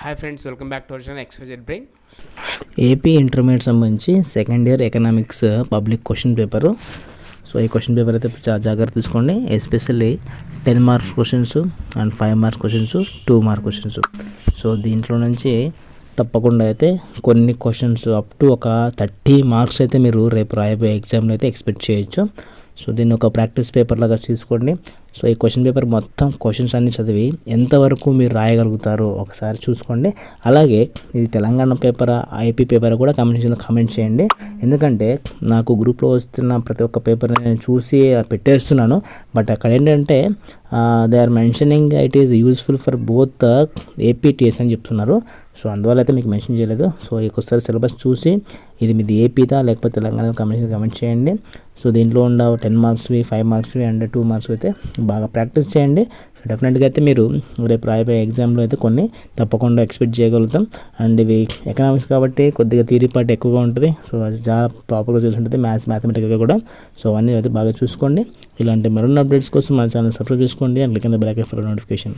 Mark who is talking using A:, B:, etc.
A: Hi friends, welcome back to our channel XYZ brain.
B: AP intermediate సంబంధించి second year economics public question paper. So ఈ question paper అయితే చాలా జాగ్రత్త తీసుకోండి. Especially 10 marks questions and 5 marks questions, 2 mark questions. So దీంట్లో నుంచి తప్పకుండా అయితే కొన్ని క్వశ్చన్స్ అప్ టు ఒక 30 మార్క్స్ అయితే మీరు రేపు రాయబోయే ఎగ్జామ్లో అయితే ఎక్స్పెక్ట్ చేయొచ్చు. సో దీన్ని ఒక ప్రాక్టీస్ పేపర్ లాగా తీసుకోండి. సో ఈ క్వశ్చన్ పేపర్ మొత్తం క్వశ్చన్స్ అన్ని చదివి ఎంతవరకు మీరు రాయగలుగుతారో ఒకసారి చూసుకోండి. అలాగే ఇది తెలంగాణ పేపర్, ఐపీ పేపర్ కూడా కామెంట్ చేయండి. ఎందుకంటే నాకు గ్రూప్లో వస్తున్న ప్రతి ఒక్క పేపర్ నేను చూసి పెట్టేస్తున్నాను. బట్ అక్కడ ఏంటంటే they are mentioning it is useful for both APTS అని చెప్తున్నారు. సో అందువల్ల అయితే మీకు మెన్షన్ చేయలేదు. సో ఒకసారి సిలబస్ చూసి ఇది మీది ఏపీదా లేకపోతే తెలంగాణ కమెంట్ చేయండి. సో దీంట్లో ఉన్న 10 మార్క్స్వి, 5 మార్క్స్వి అండ్ 2 మార్క్స్ అయితే బాగా ప్రాక్టీస్ చేయండి. సో డెఫినెట్గా అయితే మీరు రేపు రాయబోయే ఎగ్జామ్లో అయితే కొన్ని తప్పకుండా ఎక్స్పెక్ట్ చేయగలుగుతాం. అండ్ ఇవి ఎకనామిక్స్ కాబట్టి కొద్దిగా థియరీ పార్ట్ ఎక్కువగా ఉంటుంది. సో అది చాలా ప్రాపర్గా చూసి ఉంటుంది, మ్యాథమెటిక్గా కూడా. సో అవన్నీ అయితే బాగా చూసుకోండి. ఇలాంటి మరిన్ని అప్డేట్స్ కోసం మన ఛానల్ సబ్స్క్రైబ్ చేసుకోండి అండ్ కింద బెల్ ఐకాన్ ఫర్ నోటిఫికేషన్.